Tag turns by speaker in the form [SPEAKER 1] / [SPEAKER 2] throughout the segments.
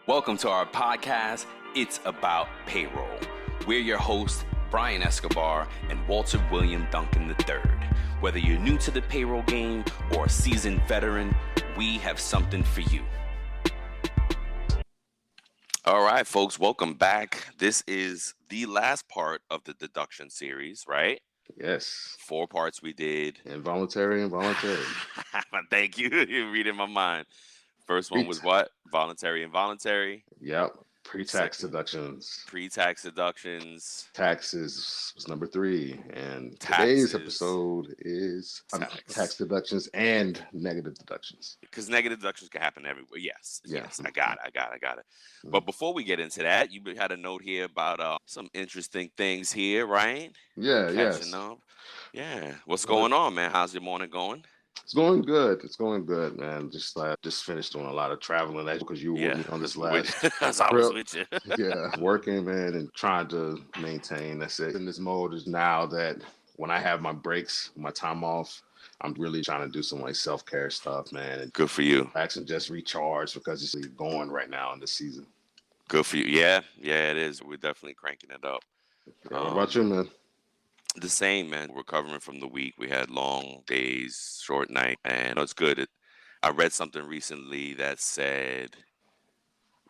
[SPEAKER 1] Welcome to our podcast, It's About Payroll. We're your hosts, Brian Escobar and Walter William Duncan III. Whether you're new to the payroll game or a seasoned veteran, we have something for you. All right, folks, welcome back. This is the last part of the deduction series, right?
[SPEAKER 2] Yes.
[SPEAKER 1] 4 parts we did.
[SPEAKER 2] Involuntary.
[SPEAKER 1] Thank you. You're reading my mind. First one was what? Voluntary, involuntary.
[SPEAKER 2] Yep. Pre-tax deductions.
[SPEAKER 1] Pre-tax deductions.
[SPEAKER 2] Taxes was number 3. And
[SPEAKER 1] Taxes.
[SPEAKER 2] Today's episode is tax deductions and negative deductions.
[SPEAKER 1] Because negative deductions can happen everywhere. Yes. I got it.
[SPEAKER 2] Mm-hmm.
[SPEAKER 1] But before we get into that, you had a note here about some interesting things here, right?
[SPEAKER 2] Yeah,
[SPEAKER 1] Catching up. Yeah. What's going on, man? How's your morning going?
[SPEAKER 2] It's going good, man. Just finished doing a lot of traveling because you were with me on this last
[SPEAKER 1] I was with you.
[SPEAKER 2] Yeah, working, man, and trying to maintain. That's it. In this mode is now that when I have my breaks, my time off, I'm really trying to do some like self-care stuff, man. And
[SPEAKER 1] good for you.
[SPEAKER 2] Actually, just recharge because it's going right now in this season.
[SPEAKER 1] Good for you. Yeah, it is. We're definitely cranking it up.
[SPEAKER 2] Yeah, what about you, man?
[SPEAKER 1] The same, man. Recovering from the week. We had long days, short night, and it's good. I read something recently that said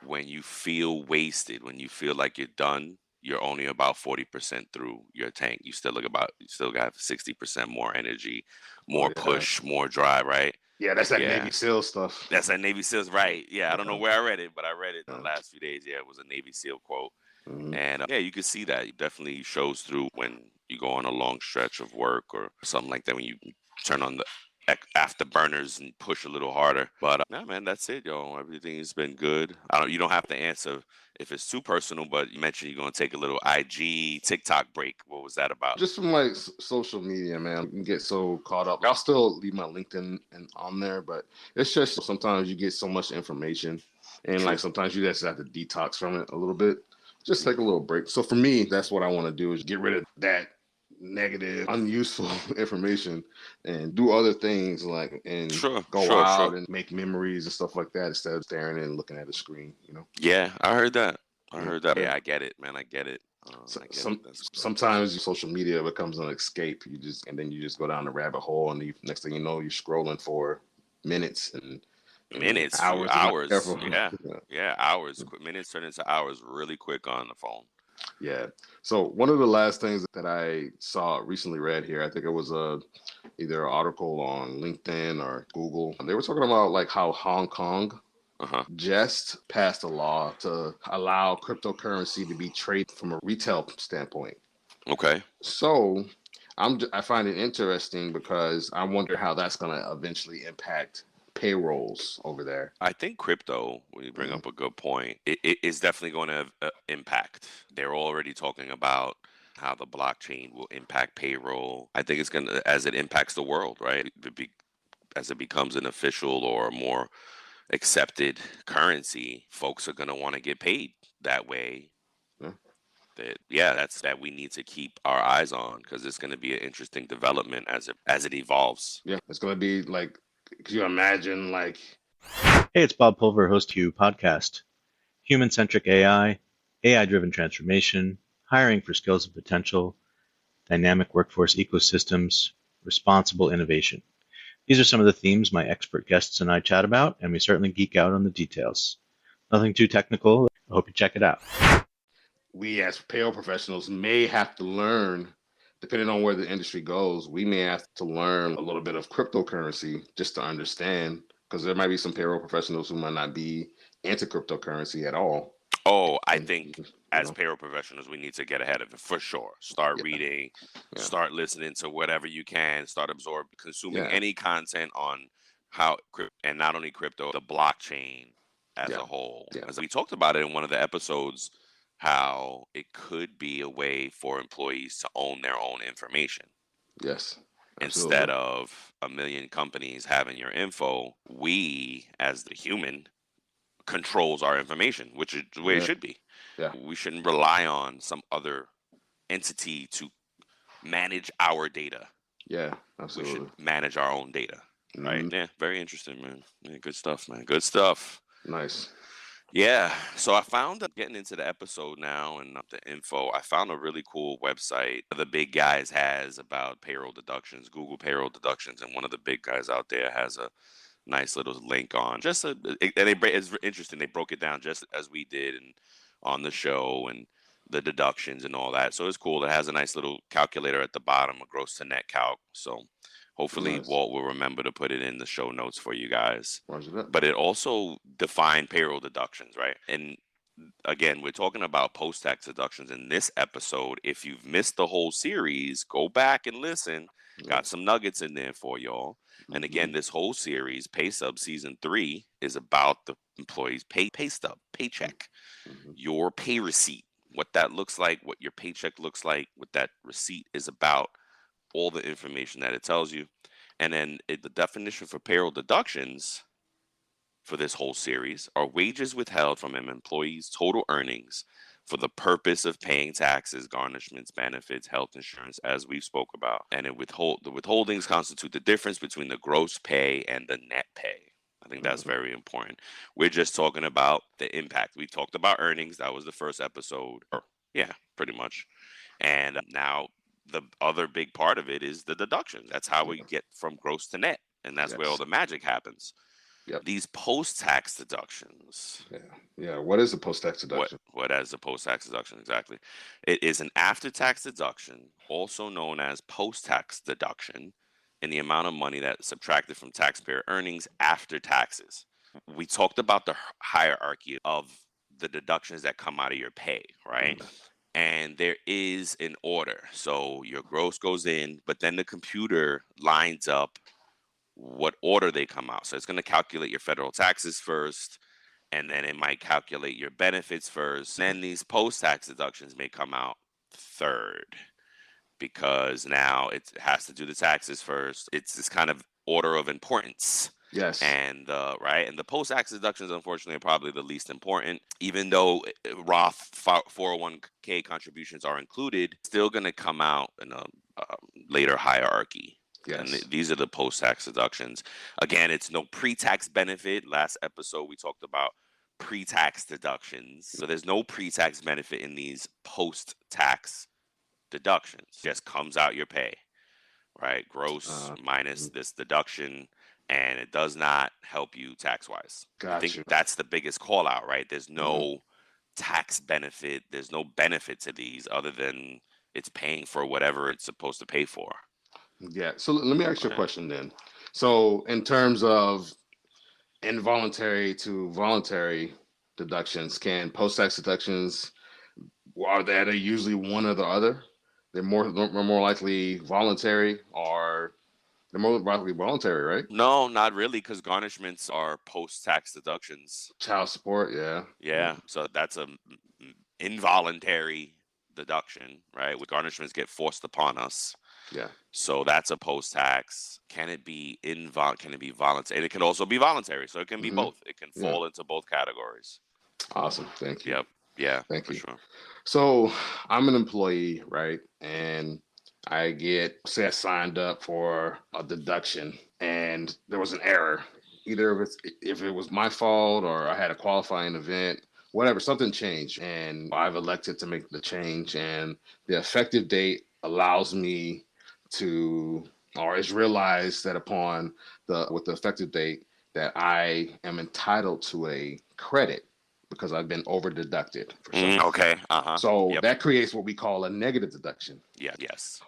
[SPEAKER 1] when you feel wasted, when you feel like you're done, you're only about 40% through your tank. You still got 60% more energy, more push, more drive, right?
[SPEAKER 2] Yeah, that's that Navy SEAL stuff.
[SPEAKER 1] That's that Navy SEALs, right? Yeah, I don't know where I read it, but I read it in the last few days. Yeah, it was a Navy SEAL quote.
[SPEAKER 2] Mm-hmm.
[SPEAKER 1] And you can see that. It definitely shows through when you go on a long stretch of work or something like that, when you turn on the afterburners and push a little harder. But no, man, that's it, yo. Everything's been good. You don't have to answer if it's too personal, but you mentioned you're going to take a little IG, TikTok break. What was that about?
[SPEAKER 2] Just from like social media, man. You can get so caught up. I'll still leave my LinkedIn on there, but it's just sometimes you get so much information and like sometimes you just have to detox from it a little bit. Just take a little break. So for me, that's what I want to do is get rid of that negative, unuseful information and do other things go out and make memories and stuff like that instead of staring and looking at a screen, you know?
[SPEAKER 1] Yeah, I heard that. Yeah, I get it, man. I get it.
[SPEAKER 2] Sometimes social media becomes an escape. And then you just go down the rabbit hole and next thing you know, you're scrolling for minutes and hours.
[SPEAKER 1] Hours. Minutes turn into hours really quick on the phone.
[SPEAKER 2] Yeah. So one of the last things that I recently read here, I think it was either an article on LinkedIn or Google. They were talking about like how Hong Kong just passed a law to allow cryptocurrency to be traded from a retail standpoint.
[SPEAKER 1] Okay.
[SPEAKER 2] So I find it interesting because I wonder how that's going to eventually impact payrolls over there.
[SPEAKER 1] I think crypto, when you bring up a good point, it is definitely going to impact. They're already talking about how the blockchain will impact payroll. I think it's going to, as it impacts the world, right? As it becomes an official or more accepted currency, folks are going to want to get paid that way. That's that we need to keep our eyes on because it's going to be an interesting development as it evolves.
[SPEAKER 2] Yeah, it's going to be like, could you imagine like...
[SPEAKER 3] Hey, it's Bob Pulver, host to podcast. Human-centric AI, AI-driven transformation, hiring for skills and potential, dynamic workforce ecosystems, responsible innovation. These are some of the themes my expert guests and I chat about, and we certainly geek out on the details. Nothing too technical. I hope you check it out.
[SPEAKER 2] We as payroll professionals may have to learn, depending on where the industry goes, we may have to learn a little bit of cryptocurrency just to understand, because there might be some payroll professionals who might not be into cryptocurrency at all.
[SPEAKER 1] Oh, I think as payroll professionals, we need to get ahead of it for sure. Start reading, start listening to whatever you can, start consuming any content on how, and not only crypto, the blockchain as a whole. As we talked about it in one of the episodes, how it could be a way for employees to own their own information.
[SPEAKER 2] Yes.
[SPEAKER 1] Absolutely. Instead of a million companies having your info, we as the human controls our information, which is the way it should be.
[SPEAKER 2] Yeah.
[SPEAKER 1] We shouldn't rely on some other entity to manage our data.
[SPEAKER 2] Yeah, absolutely.
[SPEAKER 1] We should manage our own data. Right? Yeah, very interesting, man. Yeah, good stuff, man. Good stuff.
[SPEAKER 2] Nice.
[SPEAKER 1] Yeah. So I found getting into the episode now and the info, I found a really cool website the big guys has about payroll deductions, Google payroll deductions. And one of the big guys out there has a nice little link on it's interesting. They broke it down just as we did and on the show and the deductions and all that. So it's cool. It has a nice little calculator at the bottom, a gross to net calc. So hopefully
[SPEAKER 2] Nice.
[SPEAKER 1] Walt will remember to put it in the show notes for you guys.
[SPEAKER 2] Roger that.
[SPEAKER 1] But it also defined payroll deductions, right? And again, we're talking about post-tax deductions in this episode. If you've missed the whole series, go back and listen. Got some nuggets in there for y'all. And again, this whole series, Pay Stub Season 3, is about the employee's pay stub, paycheck, your pay receipt, what that looks like, what your paycheck looks like, what that receipt is about, all the information that it tells you. And then the definition for payroll deductions for this whole series are wages withheld from an employee's total earnings for the purpose of paying taxes, garnishments, benefits, health insurance, as we spoke about. And the withholdings constitute the difference between the gross pay and the net pay. I think that's very important. We're just talking about the impact. We talked about earnings. That was the first episode. Yeah, pretty much. And now the other big part of it is the deductions. That's how we get from gross to net. And that's where all the magic happens.
[SPEAKER 2] Yep.
[SPEAKER 1] These post-tax deductions.
[SPEAKER 2] Yeah. What is a post-tax deduction?
[SPEAKER 1] What is a post-tax deduction? Exactly. It is an after-tax deduction, also known as post-tax deduction, in the amount of money that's subtracted from taxpayer earnings after taxes. We talked about the hierarchy of the deductions that come out of your pay, right? And there is an order. So your gross goes in, but then the computer lines up what order they come out. So it's going to calculate your federal taxes first, and then it might calculate your benefits first. Then these post-tax deductions may come out third, because now it has to do the taxes first. It's this kind of order of importance.
[SPEAKER 2] Yes.
[SPEAKER 1] And and the post-tax deductions, unfortunately, are probably the least important. Even though Roth 401k contributions are included, still going to come out in a later hierarchy.
[SPEAKER 2] Yes.
[SPEAKER 1] And these are the post-tax deductions. Again, it's no pre-tax benefit. Last episode, we talked about pre-tax deductions. So there's no pre-tax benefit in these post-tax deductions. It just comes out your pay, right? Gross minus this deduction, and it does not help you tax-wise.
[SPEAKER 2] Gotcha.
[SPEAKER 1] I think that's the biggest call out, right? There's no tax benefit. There's no benefit to these other than it's paying for whatever it's supposed to pay for.
[SPEAKER 2] Yeah. So let me ask you a question then. So in terms of involuntary to voluntary deductions, can post-tax deductions, are they usually one or the other? They're more likely voluntary, or they're more likely voluntary, right?
[SPEAKER 1] No, not really, because garnishments are post-tax deductions.
[SPEAKER 2] Child support, yeah.
[SPEAKER 1] So that's a involuntary deduction, right? With garnishments get forced upon us.
[SPEAKER 2] Yeah.
[SPEAKER 1] So that's a post-tax. Can it be voluntary? And it can also be voluntary. So it can be both. It can fall into both categories.
[SPEAKER 2] Awesome. Thank you.
[SPEAKER 1] Yep. Yeah.
[SPEAKER 2] Thank you.
[SPEAKER 1] Sure.
[SPEAKER 2] So I'm an employee, right? And I say I signed up for a deduction and there was an error. Either if it was my fault or I had a qualifying event, whatever, something changed. And I've elected to make the change. And the effective date allows me it's realized that with the effective date that I am entitled to a credit because I've been over deducted for something.
[SPEAKER 1] Okay.
[SPEAKER 2] So that creates what we call a negative deduction.
[SPEAKER 1] Yeah. Yes.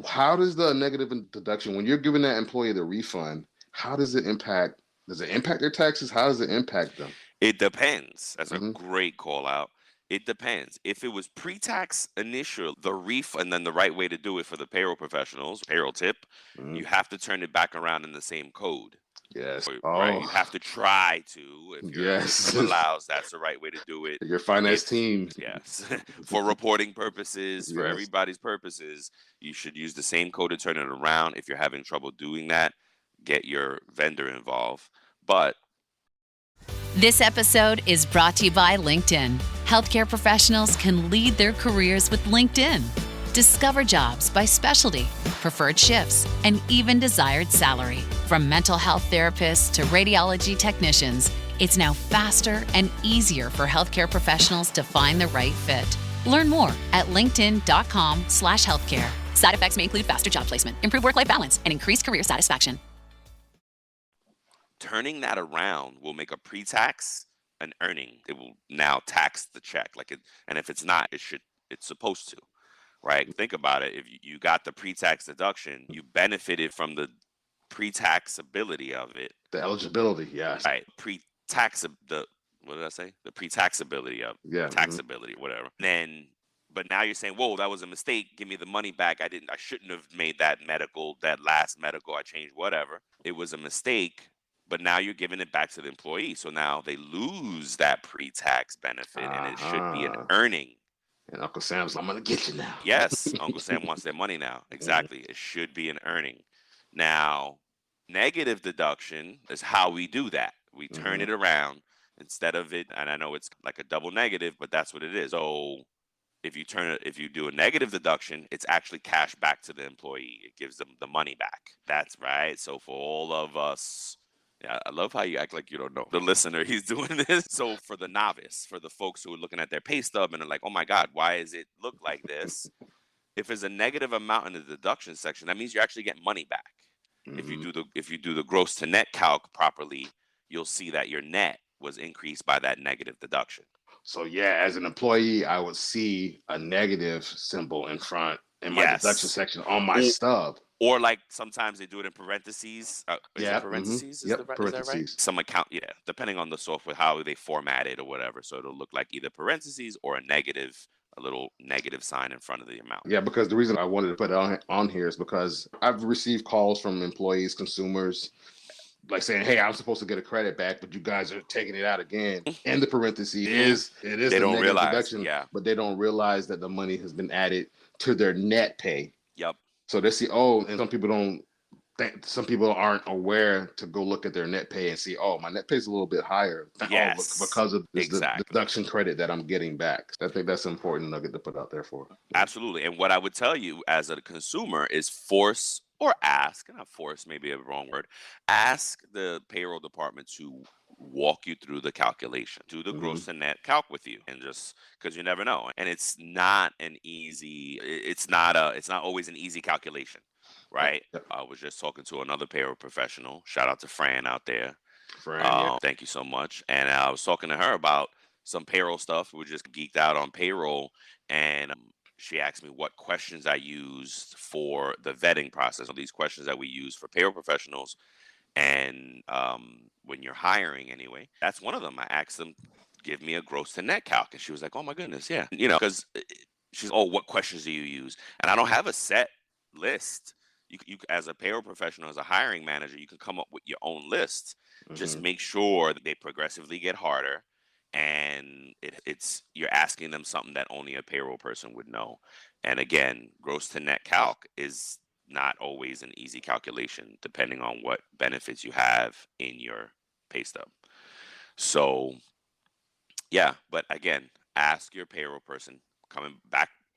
[SPEAKER 2] How does the negative deduction, when you're giving that employee the refund, how does it impact? Does it impact their taxes? How does it impact them?
[SPEAKER 1] It depends. That's a great call out. It depends. If it was pre-tax initial, the refund, and then the right way to do it for the payroll professionals, payroll tip, you have to turn it back around in the same code.
[SPEAKER 2] Yes.
[SPEAKER 1] Right? You have to try to. If your system allows, that's the right way to do it.
[SPEAKER 2] Your finance team.
[SPEAKER 1] Yes. For reporting purposes, for everybody's purposes, you should use the same code to turn it around. If you're having trouble doing that, get your vendor involved. But
[SPEAKER 4] this episode is brought to you by LinkedIn. Healthcare professionals can lead their careers with LinkedIn. Discover jobs by specialty, preferred shifts, and even desired salary. From mental health therapists to radiology technicians, It's now faster and easier for healthcare professionals to find the right fit. Learn more at linkedin.com/healthcare. Side effects may include faster job placement, improved work-life balance, and increased career satisfaction.
[SPEAKER 1] Turning that around will make a pre-tax an earning. It will now tax the check. And if it's not, it's supposed to, right? Think about it. If you got the pre-tax deduction, you benefited from the pre-taxability of it.
[SPEAKER 2] The eligibility, yes.
[SPEAKER 1] Right. What did I say? The pre-taxability of taxability, whatever. But now you're saying, whoa, that was a mistake. Give me the money back. I shouldn't have made that last medical. I changed whatever. It was a mistake. But now you're giving it back to the employee. So now they lose that pre-tax benefit, and it should be an earning.
[SPEAKER 2] And Uncle Sam's, I'm going to get you now.
[SPEAKER 1] Yes, Uncle Sam wants their money now. Exactly. It should be an earning. Now, negative deduction is how we do that. We turn it around instead of it. And I know it's like a double negative, but that's what it is. So if you do a negative deduction, it's actually cash back to the employee. It gives them the money back. That's right. So for all of us, yeah, I love how you act like you don't know. The listener, he's doing this. So for the novice, for the folks who are looking at their pay stub and are like, oh my God, why does it look like this? If there's a negative amount in the deduction section, that means you're actually getting money back. If you do the gross to net calc properly, you'll see that your net was increased by that negative deduction.
[SPEAKER 2] So yeah, as an employee, I would see a negative symbol in front in my deduction section on my stub.
[SPEAKER 1] Or like sometimes they do it in parentheses. Is it parentheses?
[SPEAKER 2] Yep,
[SPEAKER 1] parentheses. Is that right? Some account, depending on the software, how they format it or whatever. So it'll look like either parentheses or a little negative sign in front of the amount.
[SPEAKER 2] Yeah, because the reason I wanted to put it on here is because I've received calls from employees, consumers, like saying, hey, I'm supposed to get a credit back, but you guys are taking it out again. And the parentheses it is
[SPEAKER 1] they don't realize,
[SPEAKER 2] deduction, but they don't realize that the money has been added to their net pay.
[SPEAKER 1] Yep.
[SPEAKER 2] So they see, and some people aren't aware to go look at their net pay and see, my net pay is a little bit higher because of this deduction credit that I'm getting back. I think that's an important nugget to put out there for.
[SPEAKER 1] Absolutely. And what I would tell you as a consumer is force or ask, not force, maybe a wrong word, ask the payroll department to walk you through the calculation, do the gross and net calc with you, and just because you never know. And it's not always an easy calculation. Right. Yep. I was just talking to another payroll professional. Shout out to Fran out there. Thank you so much. And I was talking to her about some payroll stuff. We were just geeked out on payroll. And she asked me what questions I used for the vetting process. So these questions that we use for payroll professionals. And when you're hiring anyway, that's one of them. I asked them, give me a gross to net calc. And she was like, oh, my goodness. Yeah. Because she's, what questions do you use? And I don't have a set list. You as a payroll professional, as a hiring manager, you can come up with your own lists. Just make sure that they progressively get harder, and you're asking them something that only a payroll person would know. And again, gross to net calc is not always an easy calculation, depending on what benefits you have in your pay stub. So, yeah, but again, ask your payroll person.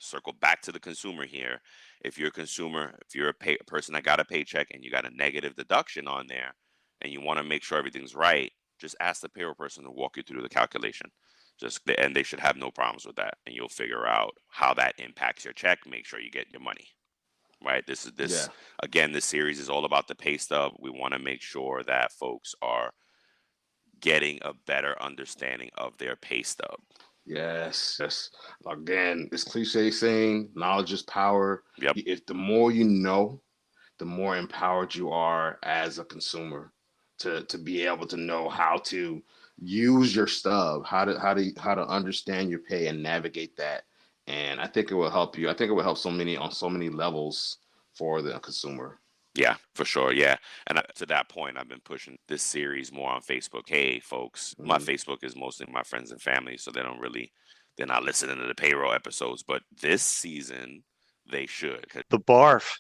[SPEAKER 1] Circle back to the consumer here. If you're a consumer, if you're a person that got a paycheck and you got a negative deduction on there and you want to make sure everything's right, just ask the payroll person to walk you through the calculation. And they should have no problems with that. And you'll figure out how that impacts your check. Make sure you get your money. Right? Again, this series is all about the pay stub. We want to make sure that folks are getting a better understanding of their pay stub.
[SPEAKER 2] Yes. Again, this cliche saying, knowledge is power.
[SPEAKER 1] Yep.
[SPEAKER 2] If the more you know, the more empowered you are as a consumer to be able to know how to use your stub, how to understand your pay and navigate that. And I think it will help you. I think it will help on so many levels for the consumer.
[SPEAKER 1] Yeah, for sure. Yeah. And to that point, I've been pushing this series more on Facebook. Hey, folks, my Facebook is mostly my friends and family, so they're not listening to the payroll episodes. But this season, they should.
[SPEAKER 5] The BARF.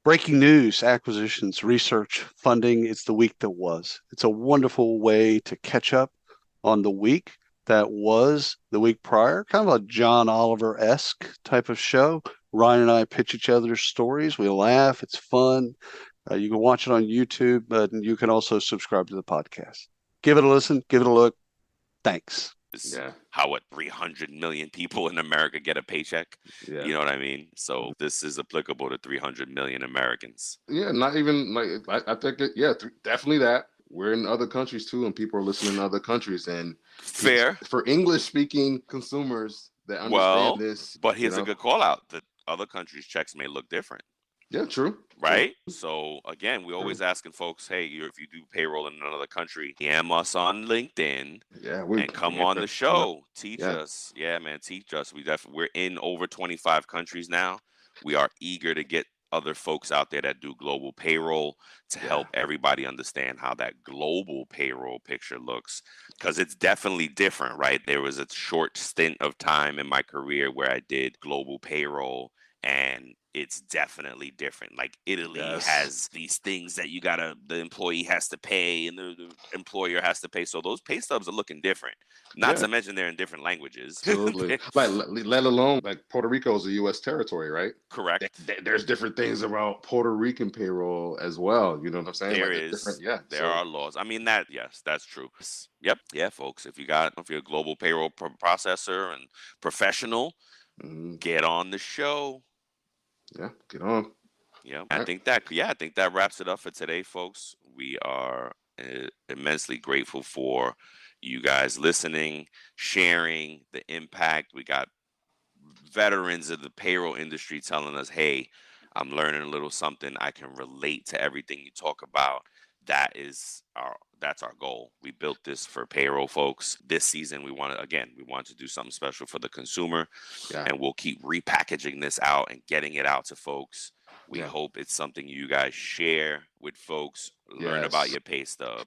[SPEAKER 5] Breaking news, acquisitions, research, funding. It's the week that was. It's a wonderful way to catch up on the week that was the week prior. Kind of a John Oliver-esque type of show. Ryan and I pitch each other's stories. We laugh. It's fun. You can watch it on YouTube, but you can also subscribe to the podcast. Give it a listen. Give it a look. Thanks.
[SPEAKER 2] Yeah.
[SPEAKER 1] How 300 million people in America get a paycheck?
[SPEAKER 2] Yeah.
[SPEAKER 1] You know what I mean? So this is applicable to 300 million Americans.
[SPEAKER 2] Yeah, not even like I think definitely that. We're in other countries too, and people are listening in other countries. And
[SPEAKER 1] fair
[SPEAKER 2] for English speaking consumers that understand this.
[SPEAKER 1] But here's a good call out: the other countries' checks may look different.
[SPEAKER 2] Yeah, true.
[SPEAKER 1] Right? True. So again, we're always asking folks, hey, if you do payroll in another country, DM us on LinkedIn.
[SPEAKER 2] Yeah,
[SPEAKER 1] and come on the show. Teach us. Yeah, man, teach us. We're in over 25 countries now. We are eager to get other folks out there that do global payroll to help everybody understand how that global payroll picture looks, because it's definitely different, right? There was a short stint of time in my career where I did global payroll, and it's definitely different. Like Italy has these things that the employee has to pay and the employer has to pay. So those pay stubs are looking different. Not to mention they're in different languages.
[SPEAKER 2] Absolutely. Like, let alone like Puerto Rico is a U.S. territory, right?
[SPEAKER 1] Correct.
[SPEAKER 2] There's different things about Puerto Rican payroll as well. You know what I'm saying?
[SPEAKER 1] There is. There are laws. I mean, yes, that's true. Yep. Yeah, folks. If you're a global payroll processor and professional, get on the show.
[SPEAKER 2] Yeah, get on.
[SPEAKER 1] Yeah, I think that wraps it up for today, folks. We are immensely grateful for you guys listening, sharing the impact. We got veterans of the payroll industry telling us, hey, I'm learning a little something. I can relate to everything you talk about. That's our goal. We built this for payroll folks. This season, we want to do something special for the consumer, and we'll keep repackaging this out and getting it out to folks. We hope it's something you guys share with folks, learn about your pay stub.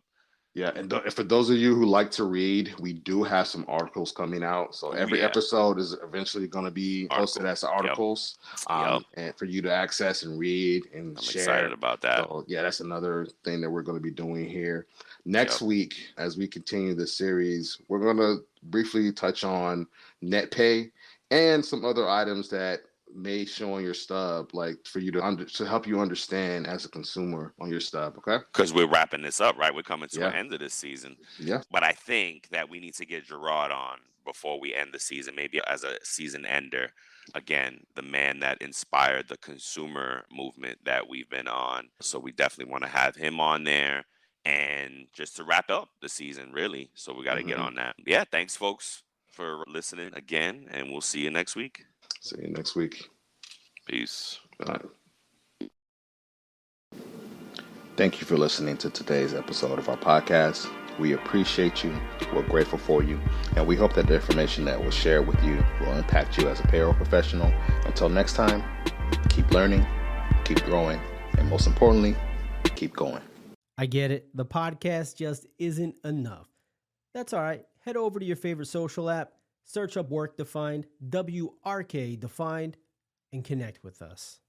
[SPEAKER 2] Yeah, and for those of you who like to read, we do have some articles coming out. So every episode is eventually going to be posted as articles, and for you to access and read and share. I'm
[SPEAKER 1] excited about that.
[SPEAKER 2] So that's another thing that we're going to be doing here. Next week, as we continue the series, we're going to briefly touch on net pay and some other items that may show on your stub, like for you to help you understand as a consumer on your stub. Okay,
[SPEAKER 1] because we're wrapping this up, right? We're coming to the end of this season.
[SPEAKER 2] Yeah,
[SPEAKER 1] but I think that we need to get Gerard on before we end the season, maybe as a season ender. Again, the man that inspired the consumer movement that we've been on. So we definitely want to have him on there, and just to wrap up the season, really. So we got to get on that. Yeah, thanks folks for listening again, and we'll see you next week.
[SPEAKER 2] See you next week.
[SPEAKER 1] Peace.
[SPEAKER 2] All right. Thank you for listening to today's episode of our podcast. We appreciate you. We're grateful for you. And we hope that the information that we'll share with you will impact you as a payroll professional. Until next time, keep learning, keep growing, and most importantly, keep going.
[SPEAKER 6] I get it. The podcast just isn't enough. That's all right. Head over to your favorite social app, search up Work Defined, WRK Defined, and connect with us.